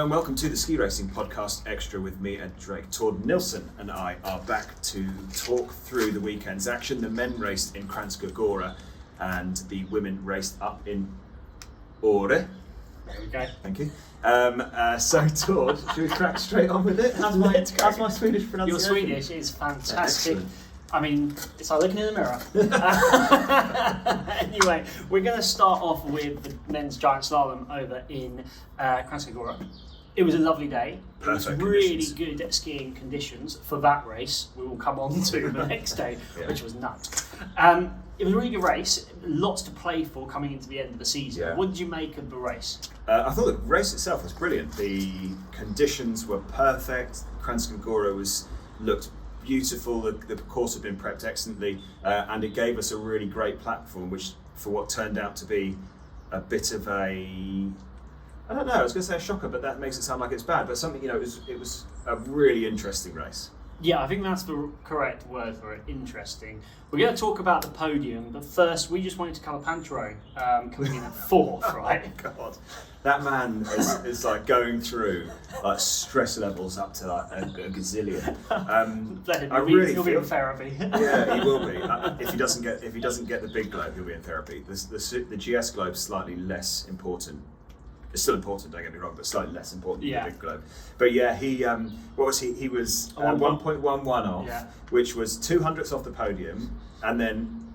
and welcome to the Ski Racing Podcast Extra with me and Drake. Tord Nilsson and I are back to talk through the weekend's action. The men raced in Kranjska Gora and the women raced up in Ore. There we go. Thank you. So Tord, should we crack straight on with it? How's my Swedish pronunciation? Your Swedish is fantastic. Excellent. I mean, it's like looking in the mirror. Anyway, we're going to start off with the men's giant slalom over in Kranjska Gora. It was a lovely day. It was really good at skiing conditions for that race. We will come on to the next day, which was nuts. It was a really good race. Lots to play for coming into the end of the season. Yeah. What did you make of the race? I thought the race itself was brilliant. The conditions were perfect. Kranjska Gora looked beautiful. The course had been prepped excellently, and it gave us a really great platform, which for what turned out to be a bit of a, I don't know, I was going to say a shocker, but that makes it sound like it's bad, but something, it was a really interesting race. Yeah, I think that's the correct word for it, interesting. We're going to talk about the podium, but first we just wanted to cover Pinturault coming in at fourth, right? Oh God, that man is like going through like stress levels up to like a gazillion. He'll be in therapy. Yeah, he will be. If he doesn't get the big globe, he'll be in therapy. The GS globe's slightly less important. It's still important, don't get me wrong, but slightly less important than the big globe. But yeah, what was he? He was 1.11 off, which was 200ths off the podium, and then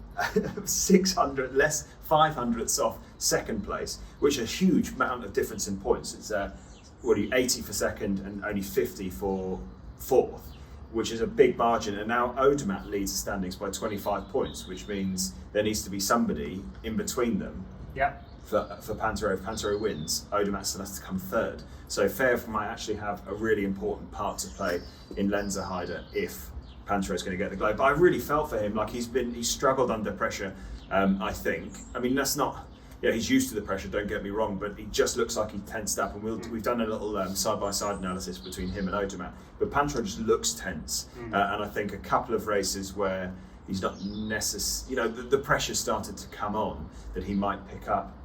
600 less 500ths off second place, which is a huge amount of difference in points. It's 80 for second and only 50 for fourth, which is a big margin. And now Odermatt leads the standings by 25 points, which means there needs to be somebody in between them. Yeah. For Pinturault. If Pinturault wins, Odermatt still has to come third. So Fairf might actually have a really important part to play in Lenzerheide if Pinturault's going to get the globe. But I really felt for him. Like he's struggled under pressure. I think. I mean, that's not. Yeah, he's used to the pressure. Don't get me wrong, but he just looks like he tensed up. And we've done a little side-by-side analysis between him and Odermatt. But Pinturault just looks tense, and I think a couple of races where he's not necessarily. The pressure started to come on that he might pick up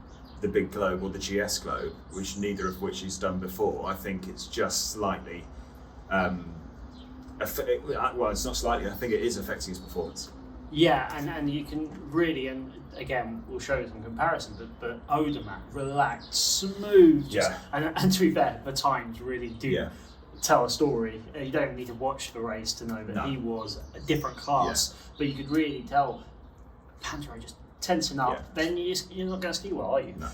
the big globe or the GS globe, which neither of which he's done before. I think it's just slightly, it's not slightly, I think it is affecting his performance. Yeah, and you can really, and again, we'll show you some comparison, but Odermatt, relaxed, smooth, and to be fair, the times really do tell a story. You don't even need to watch the race to know that he was a different class, but you could really tell Pinturault just tensing up, then you're not going to ski well, are you? No.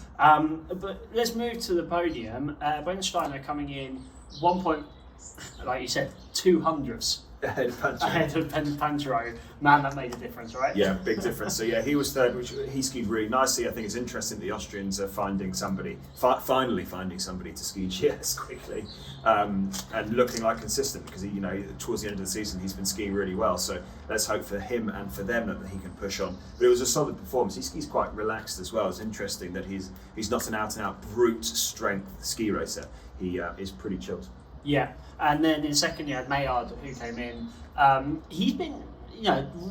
But let's move to the podium. Brent Steiner coming in like you said, 200ths ahead of Pinturault. Man, that made a difference, right? Yeah, big difference. So yeah, he was third, which he skied really nicely. I think it's interesting that the Austrians are finally finding somebody to ski GS quickly, and looking like consistent because towards the end of the season he's been skiing really well. So let's hope for him and for them that he can push on. But it was a solid performance. He skis quite relaxed as well. It's interesting that he's not an out and out brute strength ski racer. He is pretty chilled. Yeah, and then in second you had Maillard who came in. He's been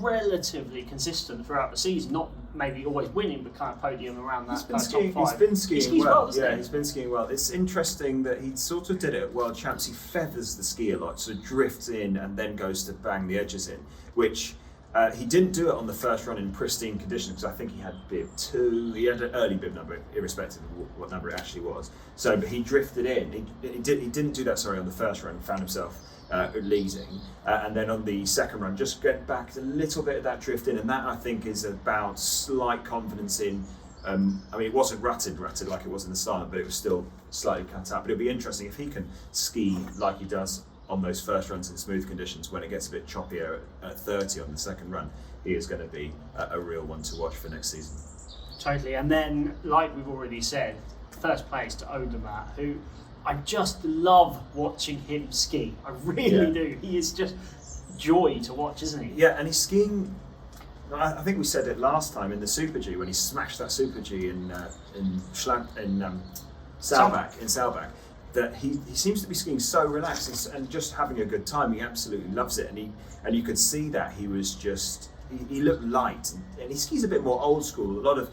relatively consistent throughout the season, not maybe always winning, but kind of podium around that top five. He's been skiing well. He's been skiing well. It's interesting that he sort of did it at World Champs. He feathers the ski a lot, so drifts in and then goes to bang the edges in, which he didn't do it on the first run in pristine conditions because I think he had bib 2. He had an early bib number, irrespective of what number it actually was. So, but he drifted in. He didn't do that. On the first run, found himself leading, and then on the second run, just get back a little bit of that drift in, and that I think is about slight confidence in. It wasn't rutted like it was in the slalom, but it was still slightly cut out. But it'll be interesting if he can ski like he does on those first runs in smooth conditions. When it gets a bit choppier at 30 on the second run, he is going to be a real one to watch for next season. Totally, and then like we've already said, first place to Odermatt, who I just love watching him ski. I really do. He is just joy to watch, isn't he? Yeah, and he's skiing. I think we said it last time in the Super G when he smashed that Super G in Saalbach. That he seems to be skiing so relaxed and just having a good time. He absolutely loves it, and you could see that he was just he looked light, and he skis a bit more old school. A lot of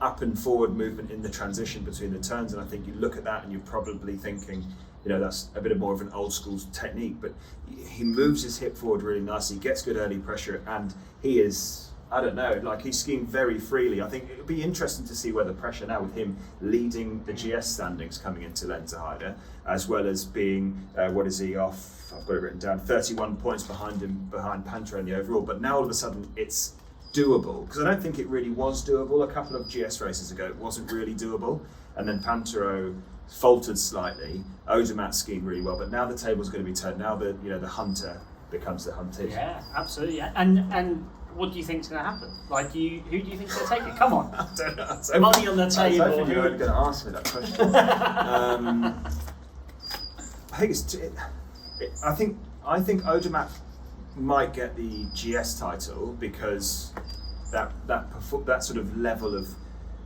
up and forward movement in the transition between the turns, and I think you look at that and you're probably thinking, you know, that's a bit more of an old school technique, but he moves his hip forward really nicely, gets good early pressure, and he is, I don't know, like he's skiing very freely. I think it would be interesting to see where the pressure now with him leading the GS standings coming into Lenzerheide, as well as being, what is he off, I've got it written down, 31 points behind Pinturault in the overall, but now all of a sudden it's doable, because I don't think it really was doable. A couple of GS races ago it wasn't really doable, and then Pinturault faltered slightly. Odermatt skiing really well, but now the table's going to be turned. Now the hunter becomes the hunted. Yeah, absolutely. Yeah. And what do you think's going to happen? Like, who do you think's going to take it? Come on, I don't know. Money on the table. I was hoping you weren't going to ask me that question. I think Odermatt might get the GS title because that sort of level of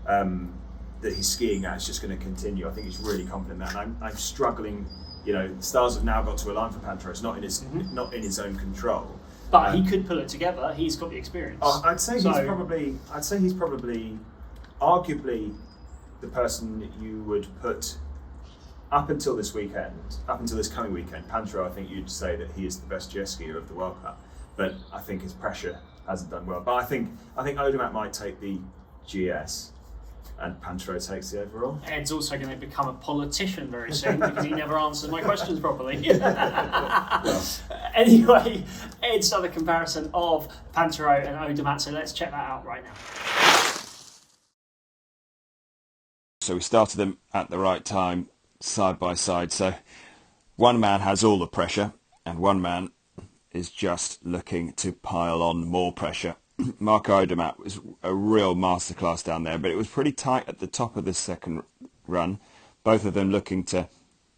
that he's skiing at is just going to continue. I think he's really confident in that. And I'm struggling. You know, stars have now got to align for Pinturault. It's not in his own control. But he could pull it together. He's got the experience. I'd say he's probably arguably the person that you would put up until this coming weekend. Pinturault, I think you'd say that he is the best GS skier of the World Cup. But I think his pressure hasn't done well. But I think Odermatt might take the GS. And Pinturault takes the overall. Ed's also going to become a politician very soon because he never answers my questions properly. Anyway, Ed's done a comparison of Pinturault and Odermatt, so let's check that out right now. So we started them at the right time, side by side. So one man has all the pressure and one man is just looking to pile on more pressure. Marco Odermatt was a real masterclass down there, but it was pretty tight at the top of the second run. Both of them looking to,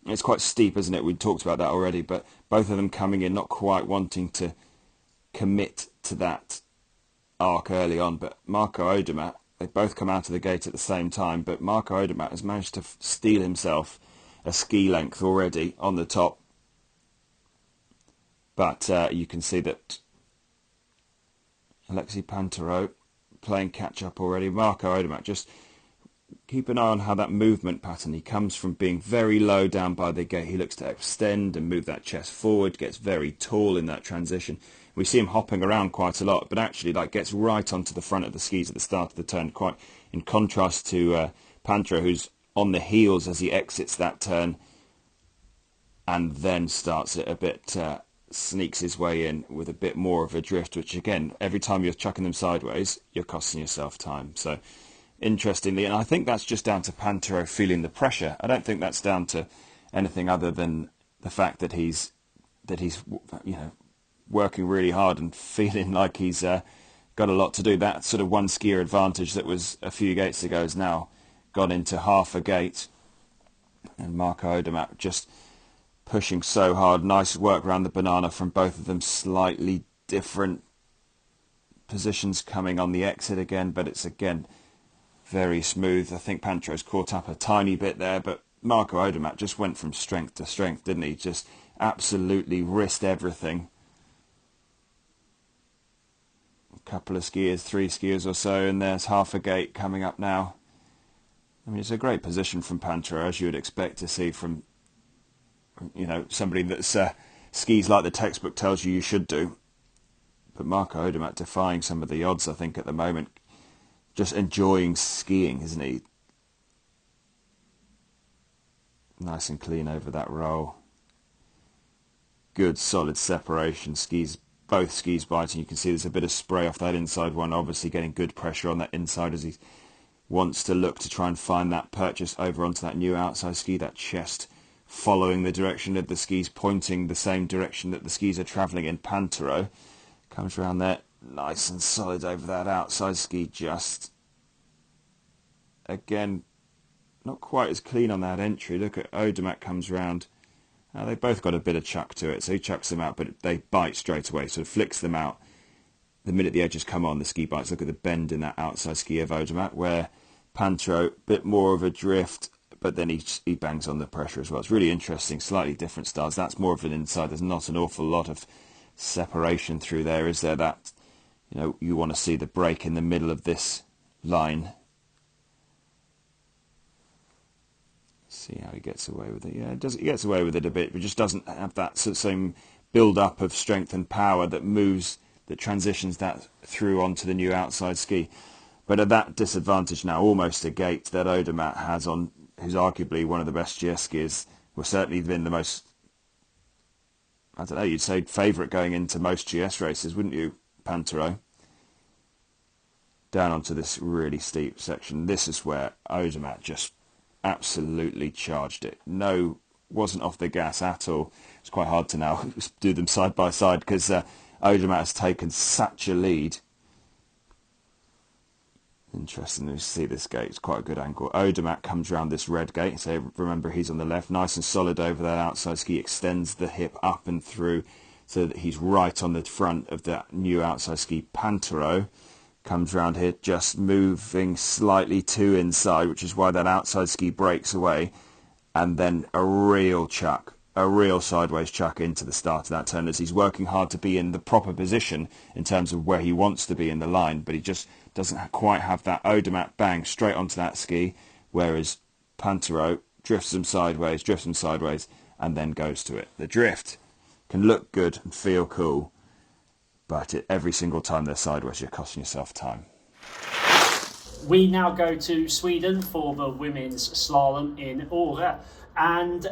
it's quite steep, isn't it? We talked about that already, but both of them coming in not quite wanting to commit to that arc early on. But Marco Odermatt, they both come out of the gate at the same time, but Marco Odermatt has managed to steal himself a ski length already on the top. But you can see that Alexis Pinturault playing catch-up already. Marco Odermatt, just keep an eye on how that movement pattern. He comes from being very low down by the gate. He looks to extend and move that chest forward, gets very tall in that transition. We see him hopping around quite a lot, but actually gets right onto the front of the skis at the start of the turn, quite in contrast to Pinturault, who's on the heels as he exits that turn and then starts it a bit... sneaks his way in with a bit more of a drift, which again, every time you're chucking them sideways, you're costing yourself time. So interestingly, and I think that's just down to Pinturault feeling the pressure. I don't think that's down to anything other than the fact that he's working really hard and feeling like he's got a lot to do. That sort of one skier advantage that was a few gates ago has now gone into half a gate, and Marco Odermatt just pushing so hard. Nice work around the banana from both of them. Slightly different positions coming on the exit again, but it's again very smooth. I think Pinturault's caught up a tiny bit there, but Marco Odermatt just went from strength to strength, didn't he? Just absolutely risked everything. A couple of skiers, 3 skiers or so, and there's half a gate coming up now. I mean, it's a great position from Pinturault, as you would expect to see from somebody that's skis like the textbook tells you should do. But Marco Odermatt defying some of the odds, I think, at the moment. Just enjoying skiing, isn't he? Nice and clean over that roll. Good, solid separation. Both skis biting. You can see there's a bit of spray off that inside one. Obviously getting good pressure on that inside as he wants to look to try and find that purchase over onto that new outside ski, that chest following the direction of the skis, pointing the same direction that the skis are travelling in. Pinturault comes around there, nice and solid over that outside ski, just again not quite as clean on that entry. Look at Odermatt comes round. They both got a bit of chuck to it, so he chucks them out, but they bite straight away, sort of flicks them out. The minute the edges come on, the ski bites. Look at the bend in that outside ski of Odermatt, where Pinturault, a bit more of a drift, but then he bangs on the pressure as well. It's really interesting, slightly different styles. That's more of an inside. There's not an awful lot of separation through there, is there? That you want to see the break in the middle of this line See how he gets away with it. Yeah, he gets away with it a bit, but just doesn't have that sort of same build-up of strength and power that transitions that through onto the new outside ski. But at that disadvantage now, almost a gate that Odermatt has on, who's arguably one of the best GS skiers, well, certainly been the most, I don't know, you'd say favourite going into most GS races, wouldn't you, Pinturault? Down onto this really steep section. This is where Odermatt just absolutely charged it. No, wasn't off the gas at all. It's quite hard to now do them side by side because Odermatt has taken such a lead. Interesting to see this gate. It's quite a good angle. Odermatt comes round this red gate. So remember, he's on the left, nice and solid over that outside ski. Extends the hip up and through so that he's right on the front of that new outside ski. Pinturault comes round here, just moving slightly too inside, which is why that outside ski breaks away, and then a real sideways chuck into the start of that turn as he's working hard to be in the proper position in terms of where he wants to be in the line, but he just doesn't quite have that Odermatt bang straight onto that ski, whereas Pinturault drifts them sideways, and then goes to it. The drift can look good and feel cool, but every single time they're sideways, you're costing yourself time. We now go to Sweden for the women's slalom in Åre, and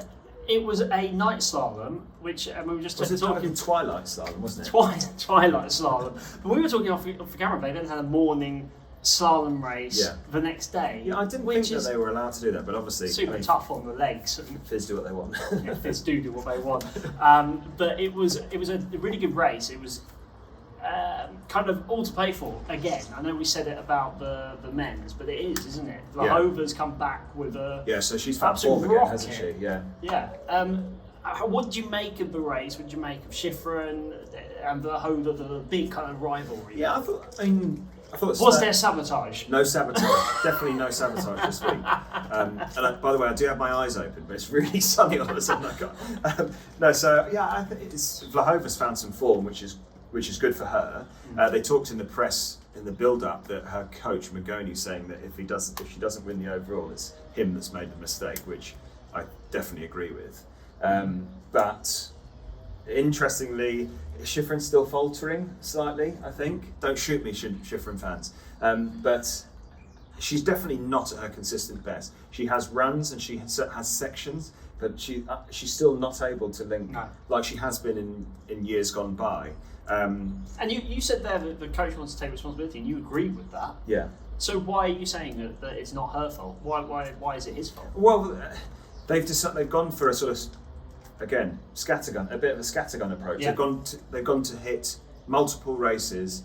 it was a night slalom, which we were just talking twilight slalom, wasn't it? Twilight slalom. But we were talking off the camera. They then had a morning slalom race the next day. Yeah, I didn't think that they were allowed to do that, but obviously super tough on the legs. Fizz do what they want. Yeah, Fizz do what they want. But it was a really good race. It was kind of all to play for again. I know we said it about the men's, but it is, isn't it? Vlhova's come back with a so she's found form again, hasn't she? Yeah. What did you make of the race? What did you make of Schifrin and Vlhova, the big kind of rivalry? Yeah, I thought. Was there sabotage? No sabotage. Definitely no sabotage this week. And by the way, I do have my eyes open, but it's really sunny all of a sudden. I think Vlhova's found some form, which is good for her. They talked in the press in the build-up that her coach Magoni saying that if she doesn't win the overall, it's him that's made the mistake, which I definitely agree with. But interestingly, Schifrin's still faltering slightly, I think. Don't shoot me, Schifrin fans. But she's definitely not at her consistent best. She has runs and she has sections, but she's still not able to link like she has been in years gone by. And you said there that the coach wants to take responsibility, and you agree with that. Yeah. So why are you saying that it's not her fault? Why is it his fault? Well, they've gone for a sort of, again, scattergun, a bit of a scattergun approach. Yeah. They've gone to hit multiple races,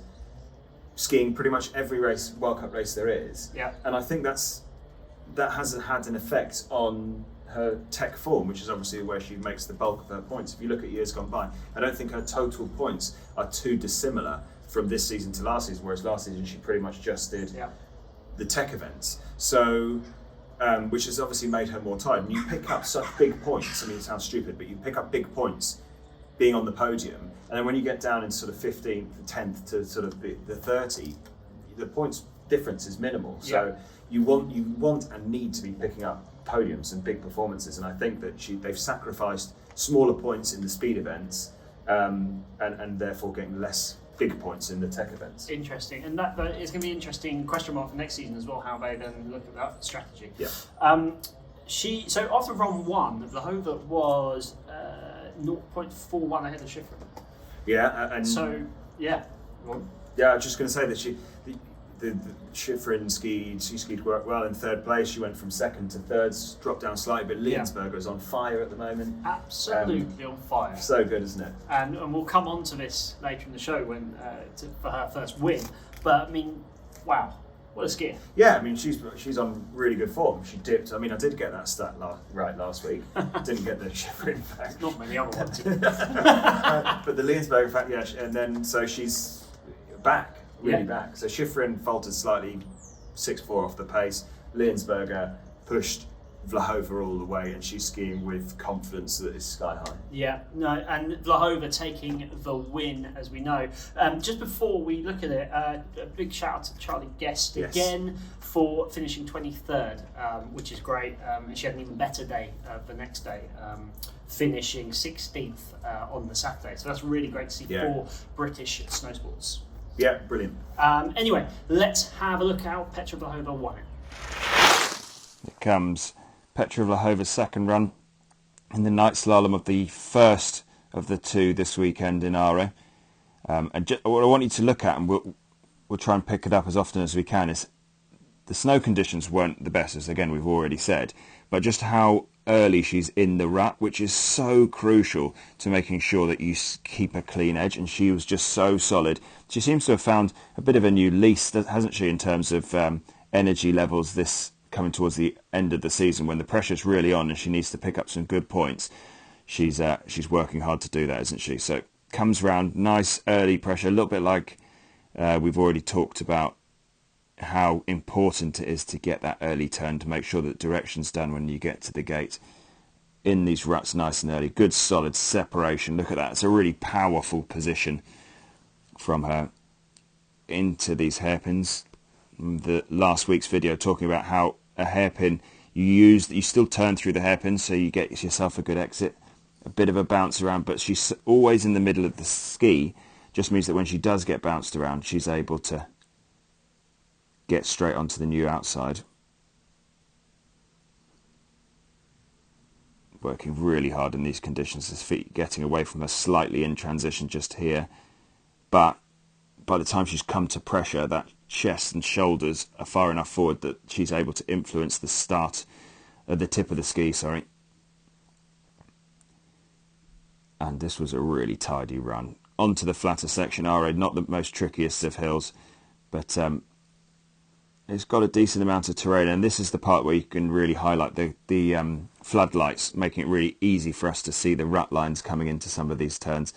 skiing pretty much every race, World Cup race there is. Yeah. And I think that hasn't had an effect on her tech form, which is obviously where she makes the bulk of her points. If you look at years gone by, I don't think her total points are too dissimilar from this season to last season, whereas last season she pretty much just did the tech events. So, which has obviously made her more tired. And you pick up such big points, I mean, it sounds stupid, but you pick up big points being on the podium, and then when you get down in sort of 15th, 10th to sort of the 30, the points difference is minimal. So you want and need to be picking up podiums and big performances, and I think that they've sacrificed smaller points in the speed events and therefore getting less big points in the tech events. Interesting, and that is going to be an interesting question mark for next season as well, how they then look at that strategy. Yeah. So after round one, Vlhova was 0.41 ahead of Schifrin. Yeah, and so yeah, I was just going to say that the Schifrin skied well in third place. She went from second to third, dropped down slightly, but Liensberger is on fire at the moment. Absolutely on fire. So good, isn't it? And we'll come on to this later in the show when for her first win. But I mean, wow, what a skier! Yeah, I mean she's on really good form. She dipped. I mean, I did get that stat right last week. Didn't get the Schifrin fact. Not many other ones. But the Liensberger fact, and then so she's back. Really back. So Schifrin faltered slightly, 6.4 off the pace. Liensberger pushed Vlhova all the way, and she's skiing with confidence that is sky high. Yeah, no, and Vlhova taking the win, as we know. Just before we look at it, a big shout out to Charlie Guest again for finishing 23rd, which is great. And she had an even better day the next day, finishing 16th on the Saturday. So that's really great to see for British snow sports. Yeah, brilliant. Anyway, let's have a look how Petra Vlhova won it. Here comes Petra Vlhova's second run in the night slalom of the first of the two this weekend in Are. And what I want you to look at, and we'll try and pick it up as often as we can, is the snow conditions weren't the best, as again we've already said, but just how early she's in the rut, which is so crucial to making sure that you keep a clean edge, and she was just so solid. She seems to have found a bit of a new lease, hasn't she, in terms of energy levels this coming towards the end of the season when the pressure's really on and she needs to pick up some good points. She's working hard to do that, isn't she? So comes round, nice early pressure, a little bit like we've already talked about how important it is to get that early turn to make sure that direction's done when you get to the gate. In these ruts nice and early, good solid separation. Look at that, it's a really powerful position from her into these hairpins. The last week's video talking about how a hairpin you still turn through the hairpin so you get yourself a good exit, a bit of a bounce around, but she's always in the middle of the ski. Just means that when she does get bounced around, she's able to get straight onto the new outside. Working really hard in these conditions, his feet getting away from her slightly in transition just here, but by the time she's come to pressure, that chest and shoulders are far enough forward that she's able to influence the the tip of the ski, And this was a really tidy run. Onto the flatter section, Are, not the most trickiest of hills, but it's got a decent amount of terrain, and this is the part where you can really highlight the floodlights, making it really easy for us to see the rut lines coming into some of these turns.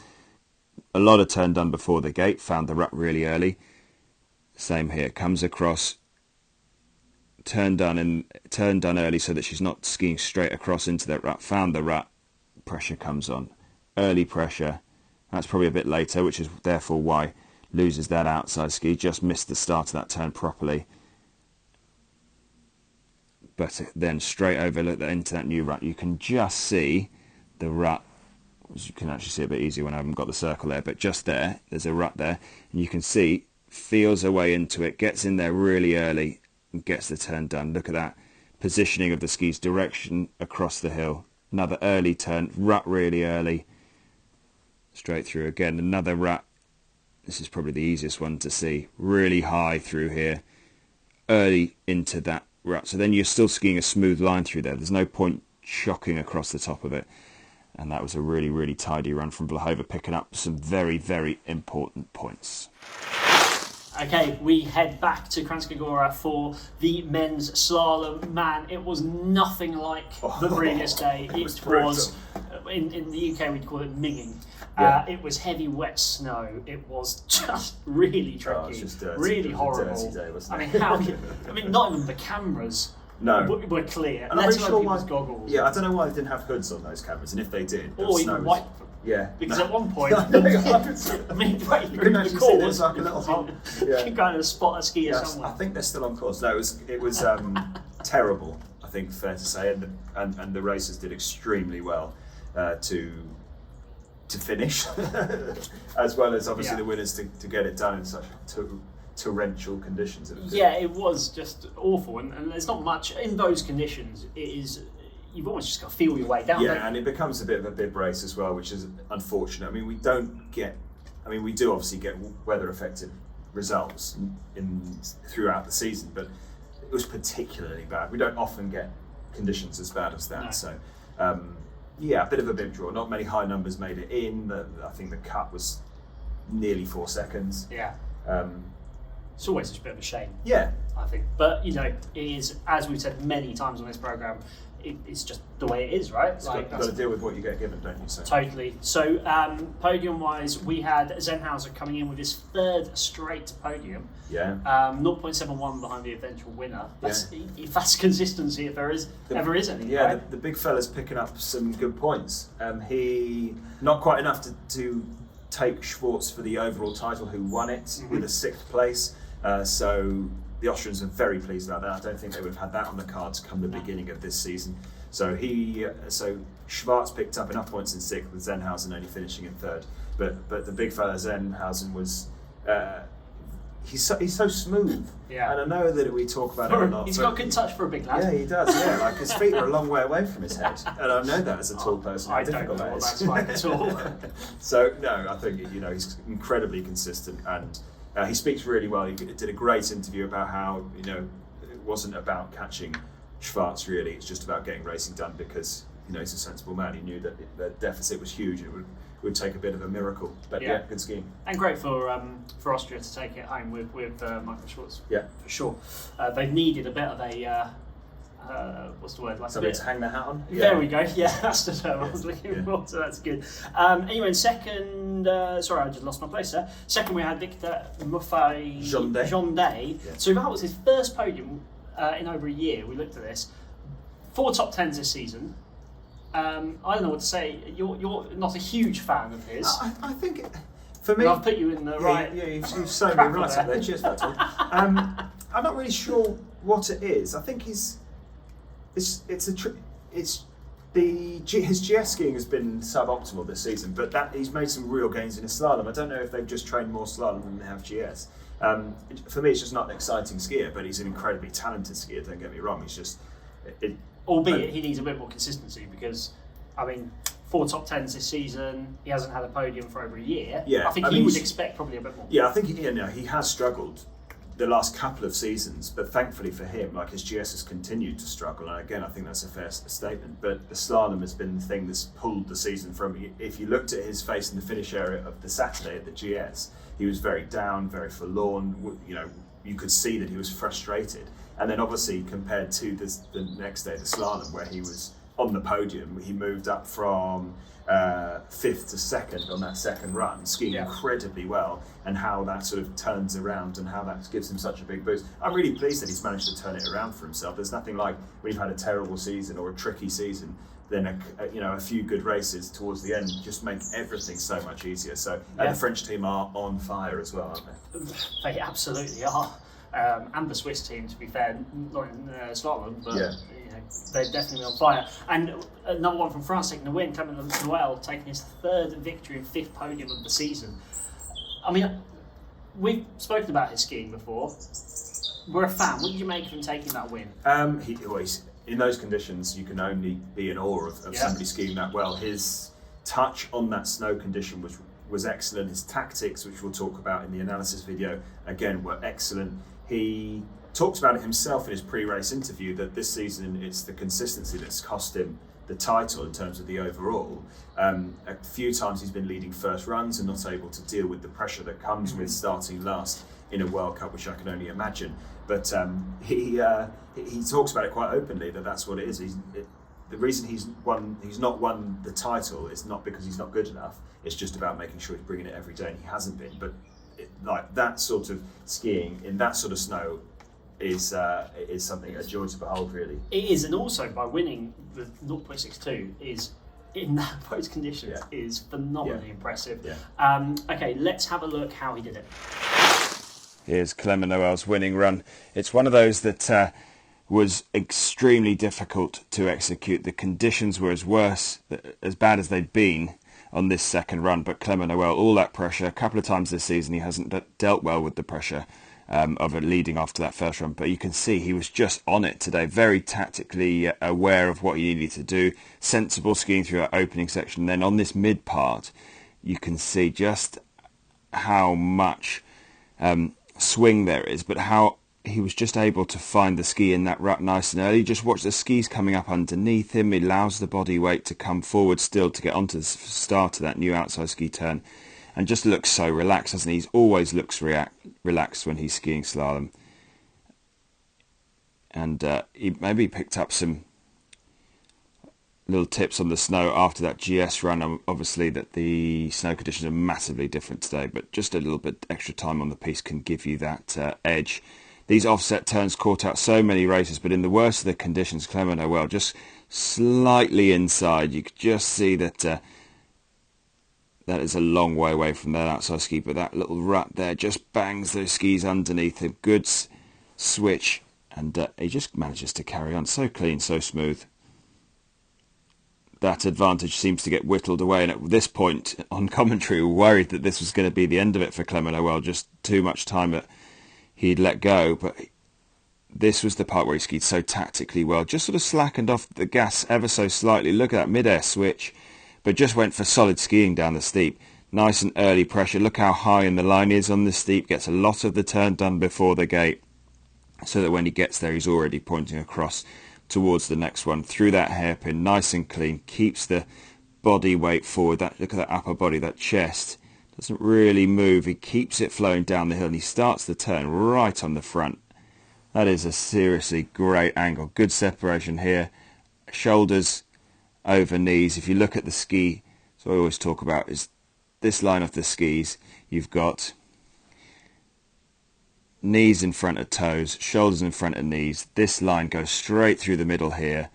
A lot of turn done before the gate, found the rut really early. Same here, comes across, turn done early so that she's not skiing straight across into that rut, found the rut, pressure comes on. Early pressure, that's probably a bit later, which is therefore why loses that outside ski, just missed the start of that turn properly. But then straight over into that new rut, you can just see the rut. You can actually see it a bit easier when I haven't got the circle there, but just there's a rut there, and you can see, feels her way into it, gets in there really early, and gets the turn done. Look at that positioning of the skis, direction across the hill. Another early turn, rut really early, straight through again, another rut. This is probably the easiest one to see, really high through here, early into that rut. So then you're still skiing a smooth line through there. There's no point shocking across the top of it. And that was a really, really tidy run from Vlhova, picking up some very, very important points. Okay, we head back to Kranjska Gora for the men's slalom. Man, it was nothing like the previous day. It was in the UK we'd call it minging. Yeah. It was heavy, wet snow. It was just really tricky, really horrible. Dirty day, wasn't it? I mean, not even the cameras. No, were clear. And I'm pretty sure people's goggles. Yeah, I don't know why they didn't have hoods on those cameras, and if they did, or even wipe them. Yeah, because at one point, you couldn't actually see there's like a little hole. Yeah, you kind of spot a skier somewhere. I think they're still on course. No, it was terrible. I think fair to say, and the racers did extremely well to finish, as well as obviously the winners to get it done in such torrential conditions. It was just awful, and there's not much in those conditions. It is, you've almost just got to feel your way down. Yeah, and it becomes a bit of a bib race as well, which is unfortunate. I mean, we do obviously get weather affected results throughout the season, but it was particularly bad. We don't often get conditions as bad as that. No. So a bit of a bib draw. Not many high numbers made it in. I think the cut was nearly 4 seconds. Yeah. It's always just a bit of a shame. Yeah. I think. But, it is, as we've said many times on this programme, it's just the way it is, right? You've got to deal with what you get given, don't you? So. Totally. So podium-wise, we had Zenhauser coming in with his third straight podium. Yeah. 0.71 behind the eventual winner. That's consistency if there ever is any. Yeah, right? the big fella's picking up some good points. He not quite enough to take Schwartz for the overall title, who won it with a 6th place. So the Austrians are very pleased about that. I don't think they would have had that on the cards come the beginning of this season. So Schwartz picked up enough points in 6th, with Zenhausen only finishing in 3rd. But the big fella Zenhausen was he's so smooth. Yeah. And I know that we talk about it a lot. He's got good touch for a big lad. Yeah, he does. Yeah, like his feet are a long way away from his head, and I know that as a tall person. I don't know what that's like at all. So no, I think he's incredibly consistent, and he speaks really well. He did a great interview about how it wasn't about catching Schwartz really. It's just about getting racing done, because he's a sensible man. He knew that the deficit was huge. It would take a bit of a miracle, but yeah, good scheme. And great for Austria to take it home with Michael Schwartz. Yeah, for sure. They've needed a bit of a what's the word? Like something to hang their hat on. Yeah. There we go. Yeah, that's the term I was looking for. So that's good. Anyway, in second, sorry, I just lost my place there. Second, we had Victor Jonday. Yeah. So that was his first podium in over a year. We looked at this. 4 top 10s this season. I don't know what to say. You're not a huge fan of his. I think, for me, I've put you in the right. Yeah, you've sewn me right up there. Cheers, Victor. I'm not really sure what it is. I think his GS skiing has been suboptimal this season, but he's made some real gains in his slalom. I don't know if they've just trained more slalom than they have GS. For me, it's just not an exciting skier, but he's an incredibly talented skier. Don't get me wrong. He's just. Albeit he needs a bit more consistency, because, 4 top 10s this season, he hasn't had a podium for over a year. Yeah, I think he would expect probably a bit more. Yeah, I think he has struggled the last couple of seasons, but thankfully for him, his GS has continued to struggle, and again, I think that's a fair statement. But the slalom has been the thing that's pulled the season from. If you looked at his face in the finish area of the Saturday at the GS, he was very down, very forlorn. You could see that he was frustrated. And then obviously compared to the next day, the slalom, where he was on the podium, he moved up from 5th to 2nd on that second run, skiing incredibly well, and how that sort of turns around and how that gives him such a big boost. I'm really pleased that he's managed to turn it around for himself. There's nothing like when you've had a terrible season or a tricky season, then a few good races towards the end just make everything so much easier. So the French team are on fire as well, aren't they? They absolutely are. And the Swiss team, to be fair, not in slalom, but they're definitely on fire. And another one from France taking the win, Clement Noel taking his 3rd victory and 5th podium of the season. We've spoken about his skiing before. We're a fan. What did you make of him taking that win? He's in those conditions, you can only be in awe of somebody skiing that well. His touch on that snow condition was excellent. His tactics, which we'll talk about in the analysis video, again, were excellent. He talked about it himself in his pre-race interview, that this season it's the consistency that's cost him the title in terms of the overall. A few times he's been leading first runs and not able to deal with the pressure that comes with starting last in a World Cup, which I can only imagine. But he talks about it quite openly, that's what it is. The reason he's not won the title is not because he's not good enough. It's just about making sure he's bringing it every day, and he hasn't been. But that sort of skiing in that sort of snow is something, a joy to behold, really. It is, and also by winning the 0.62 is in those conditions is phenomenally impressive. Yeah. Okay, let's have a look how he did it. Here's Clement Noel's winning run. It's one of those that was extremely difficult to execute. The conditions were as bad as they'd been on this second run, but Clement Noel, all that pressure, a couple of times this season he hasn't dealt well with the pressure of it leading after that first run, but you can see he was just on it today, very tactically aware of what he needed to do, sensible skiing through that opening section. Then on this mid part you can see just how much swing there is, but how he was just able to find the ski in that rut nice and early. Just watch the skis coming up underneath him. He allows the body weight to come forward still to get onto the start of that new outside ski turn, and just looks so relaxed, doesn't he? He always looks relaxed when he's skiing slalom. And he maybe picked up some little tips on the snow after that GS run. Obviously that the snow conditions are massively different today, but just a little bit extra time on the piste can give you that edge. These offset turns caught out so many races, but in the worst of the conditions, Clement Noel just slightly inside. You could just see that that is a long way away from that outside ski, but that little rut there just bangs those skis underneath. A good switch, and he just manages to carry on so clean, so smooth. That advantage seems to get whittled away, and at this point on commentary we were worried that this was going to be the end of it for Clement Noel, just too much time that he'd let go, but this was the part where he skied so tactically well, just sort of slackened off the gas ever so slightly. Look at that mid-air switch, but just went for solid skiing down the steep. Nice and early pressure. Look how high in the line he is on the steep, gets a lot of the turn done before the gate, so that when he gets there he's already pointing across towards the next one through that hairpin, nice and clean, keeps the body weight forward. Look at that upper body, that chest doesn't really move. He keeps it flowing down the hill, and he starts the turn right on the front. That is a seriously great angle. Good separation here, shoulders over knees. If you look at the ski, so I always talk about is this line of the skis. You've got knees in front of toes, shoulders in front of knees. This line goes straight through the middle here.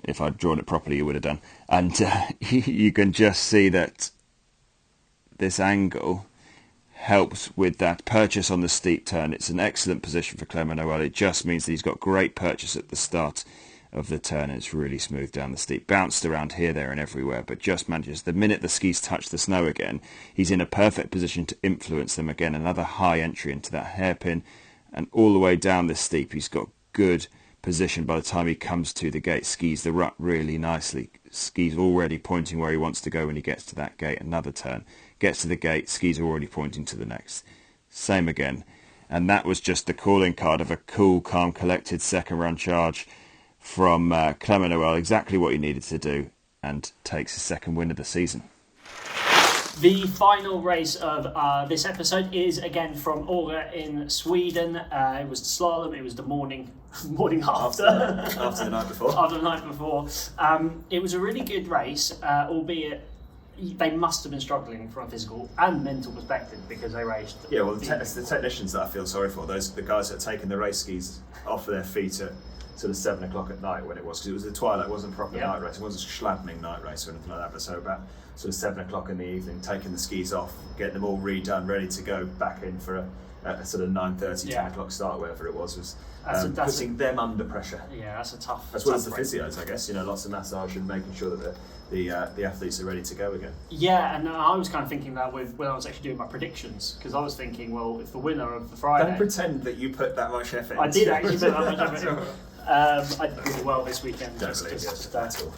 If I'd drawn it properly, you would have done. And you can just see that this angle helps with that purchase on the steep turn. It's an excellent position for Clement Noel. It just means that he's got great purchase at the start of the turn, and it's really smooth down the steep. Bounced around here, there and everywhere, but just manages, the minute the skis touch the snow again, he's in a perfect position to influence them again. Another high entry into that hairpin, and all the way down this steep he's got good position. By the time he comes to the gate, skis the rut really nicely. Skis already pointing where he wants to go when he gets to that gate. Another turn, gets to the gate, skis are already pointing to the next. Same again. And that was just the calling card of a cool, calm, collected second run charge from Clement Noel. Exactly what he needed to do, and takes his second win of the season. The final race of this episode is again from Åre in Sweden. It was the slalom. It was the morning after. After the night before. After the night before. It was a really good race, albeit they must have been struggling from a physical and mental perspective, because they raced. Yeah, well, it's the technicians that I feel sorry for. The guys that are taking the race skis off of their feet at sort of 7 o'clock at night when it was, because it was the twilight. It wasn't a proper night race. It wasn't a schladming night race or anything like that. But so about sort of 7 o'clock in the evening, taking the skis off, getting them all redone, ready to go back in for a sort of 9:30, 10 o'clock start, whatever it was putting them under pressure. Yeah, that's a tough. As well as the physios, I guess. Lots of massage and making sure that the athletes are ready to go again. Yeah, and I was kind of thinking that when I was actually doing my predictions, because I was thinking, well, if the winner of the Friday. Don't pretend that you put that much effort. I did actually put that much effort. I did really well this weekend. That's all.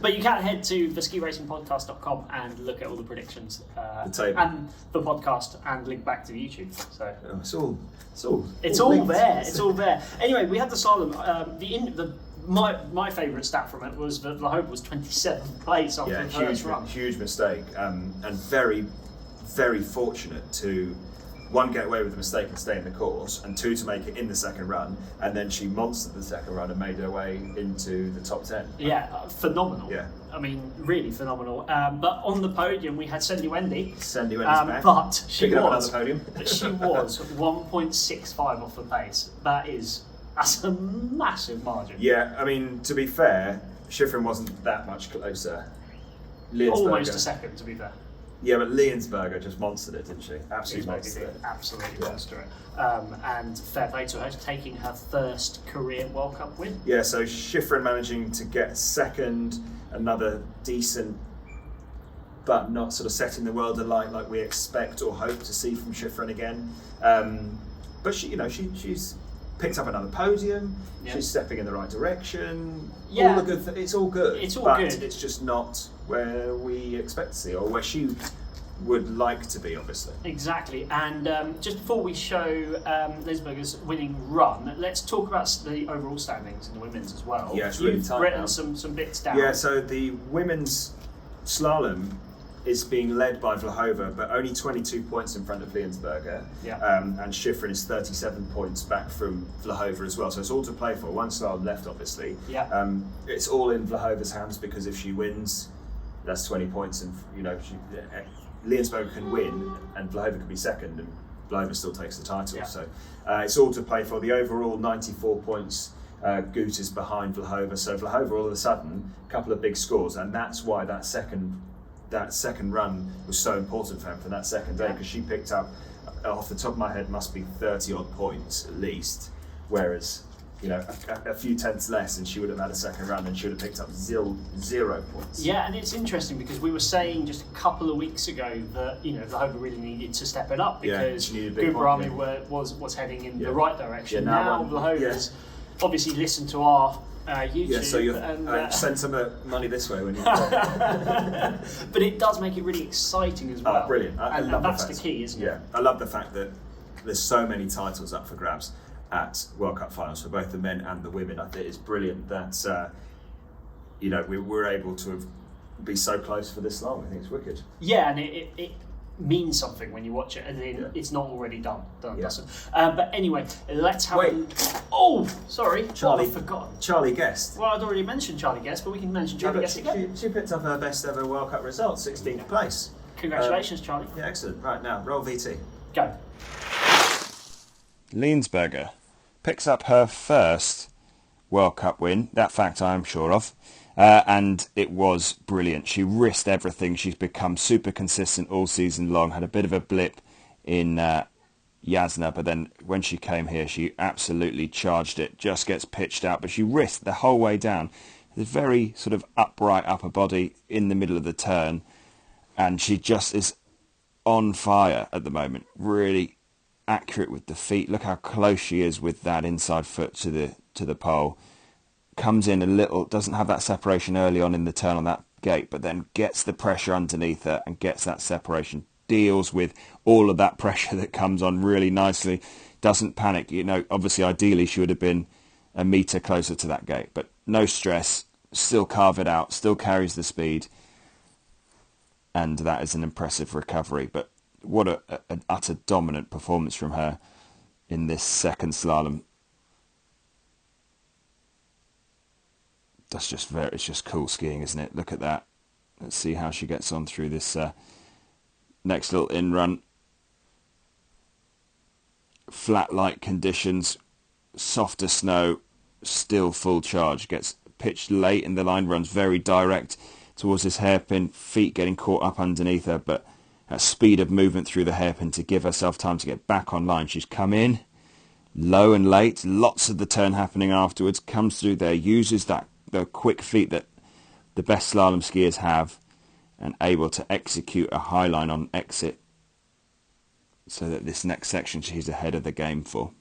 But you can head to theskiracingpodcast.com and look at all the predictions, the table, and the podcast, and link back to the YouTube. So it's all there. It's all there. Anyway, we had the slalom. My favourite stat from it was that Vlhova was 27th place after the first run. Huge mistake, and very, very fortunate to, one, get away with the mistake and stay in the course, and two, to make it in the second run, and then she monstered the second run and made her way into the top 10. Yeah, phenomenal. Yeah. I mean, really phenomenal. But on the podium we had Sendy Wendy. Sendy Wendy's back. But she was 1.65 off the pace. That's a massive margin. Yeah, I mean, to be fair, Schifrin wasn't that much closer. Almost a second, to be fair. Yeah, but Liensberger just monstered it, didn't she? Absolutely monstered it. Absolutely monstered it. And fair play to her, taking her first career World Cup win. Yeah, so Schifrin managing to get second, another decent, but not sort of setting the world alight like we expect or hope to see from Schifrin again. But she's picked up another podium. Yeah. She's stepping in the right direction. Yeah, all the good. It's all good. It's all but good. It's just not where we expect to see, or where she would like to be, obviously. Exactly. And just before we show Liensberger's winning run, let's talk about the overall standings in the women's as well. Yeah, it's really You've tight written now. some bits down. Yeah, so the women's slalom is being led by Vlhova, but only 22 points in front of Liensberger. And Schifrin is 37 points back from Vlhova as well. So it's all to play for. One slalom left, obviously. It's all in Vlhova's hands, because if she wins, that's 20 points, and Liensberger can win, and Vlhova can be second, and Vlhova still takes the title. So it's all to play for. The overall 94 points. Gut is behind Vlhova, so Vlhova all of a sudden, a couple of big scores, and that's why that second run was so important for him for that second day, because she picked up, off the top of my head, must be 30 odd points at least, whereas a few tenths less and she would have had a second run and she would have picked up 0 points. Yeah, and it's interesting because we were saying just a couple of weeks ago that Vlhova really needed to step it up, because Gubrami was heading in the right direction. Now Vlhova's obviously listened to our YouTube. So you send some money this way when you. But it does make it really exciting as well. Brilliant! I love that's the key, isn't it? Yeah, I love the fact that there's so many titles up for grabs at World Cup finals for both the men and the women. I think it's brilliant that we were able to be so close for this long. I think it's wicked. Yeah, and it means something when you watch it, and it's not already done. But anyway, let's have. Oh, sorry, Charlie. I've forgotten. Charlie Guest. Well, I'd already mentioned Charlie Guest, but we can mention Charlie Guest again. She picked up her best ever World Cup result, 16th place. Congratulations, Charlie. Yeah, excellent. Right, now roll VT. Go. Liensberger picks up her first World Cup win. That fact I am sure of. And it was brilliant. She risked everything. She's become super consistent all season long. Had a bit of a blip in Jasna, but then when she came here, she absolutely charged it. Just gets pitched out, but she risked the whole way down. The very sort of upright upper body in the middle of the turn, and she just is on fire at the moment. Really accurate with the feet. Look how close she is with that inside foot to the pole. Comes in a little, doesn't have that separation early on in the turn on that gate, but then gets the pressure underneath her and gets that separation. Deals with all of that pressure that comes on really nicely. Doesn't panic. Obviously, ideally, she would have been a metre closer to that gate, but no stress. Still carve it out. Still carries the speed, and that is an impressive recovery. But what an utter dominant performance from her in this second slalom. It's just cool skiing, isn't it? Look at that. Let's see how she gets on through this next little in-run. Flat light conditions, softer snow, still full charge. Gets pitched late in the line, runs very direct towards this hairpin, feet getting caught up underneath her, but at speed of movement through the hairpin to give herself time to get back on line. She's come in low and late, lots of the turn happening afterwards, comes through there, uses the quick feet that the best slalom skiers have, and able to execute a high line on exit, so that this next section she's ahead of the game for.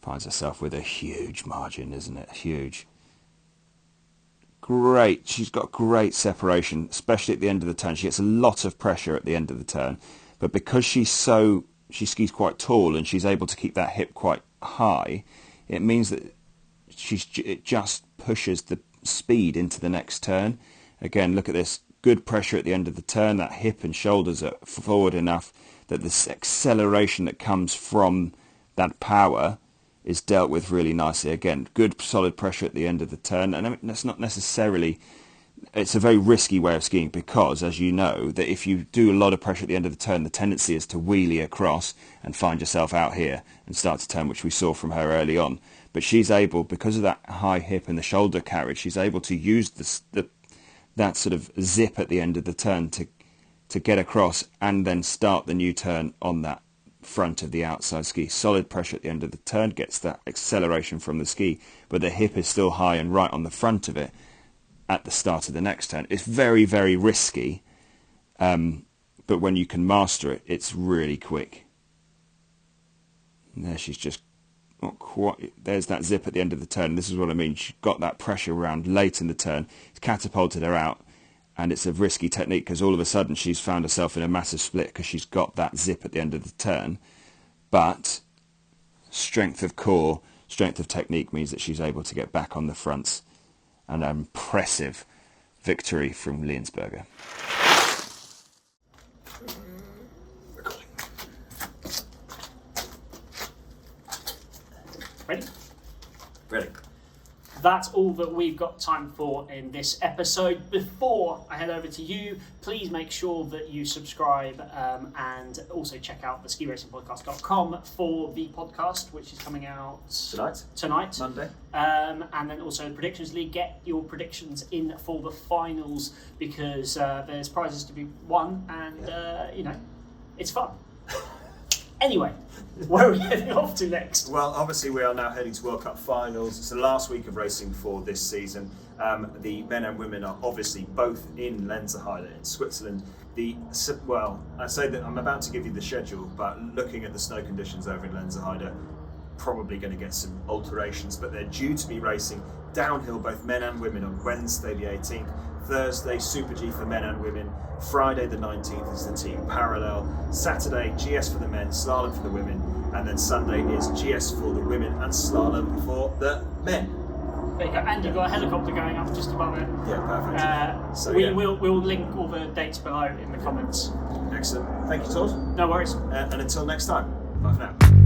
Finds herself with a huge margin, isn't it? Huge. Great. She's got great separation, especially at the end of the turn. She gets a lot of pressure at the end of the turn, but because she skis quite tall and she's able to keep that hip quite high, it means that it just pushes the speed into the next turn. Again, look at this. Good pressure at the end of the turn. That hip and shoulders are forward enough that this acceleration that comes from that power is dealt with really nicely. Again, good solid pressure at the end of the turn. And I mean, that's not necessarily... It's a very risky way of skiing because, as you know, that if you do a lot of pressure at the end of the turn, the tendency is to wheelie across and find yourself out here and start to turn, which we saw from her early on. But she's able, because of that high hip and the shoulder carriage, she's able to use that sort of zip at the end of the turn to get across and then start the new turn on that front of the outside ski. Solid pressure at the end of the turn, gets that acceleration from the ski, but the hip is still high and right on the front of it at the start of the next turn. It's very, very risky, but when you can master it, it's really quick. And there she's just not quite... There's that zip at the end of the turn. This is what I mean. She got that pressure around late in the turn. It's catapulted her out, and it's a risky technique because all of a sudden she's found herself in a massive split because she's got that zip at the end of the turn. But strength of core, strength of technique means that she's able to get back on the fronts and an impressive victory from Liensberger. Ready? Ready. That's all that we've got time for in this episode. Before I head over to you, please make sure that you subscribe and also check out the skiracingpodcast.com for the podcast, which is coming out tonight, Monday. And then also Predictions League. Get your predictions in for the finals because there's prizes to be won, and it's fun. Anyway, where are we heading off to next? Well, obviously we are now heading to World Cup finals. It's the last week of racing for this season. The men and women are obviously both in Lenzerheide in Switzerland. I say that I'm about to give you the schedule, but looking at the snow conditions over in Lenzerheide, probably going to get some alterations, but they're due to be racing downhill, both men and women, on Wednesday the 18th. Thursday, Super G for men and women. Friday the 19th is the team parallel. Saturday, GS for the men, slalom for the women. And then Sunday is GS for the women and slalom for the men. There you go. And you've got a helicopter going up just above it. Yeah, perfect. We'll link all the dates below in the comments. Excellent. Thank you, Todd. No worries. And until next time, bye for now.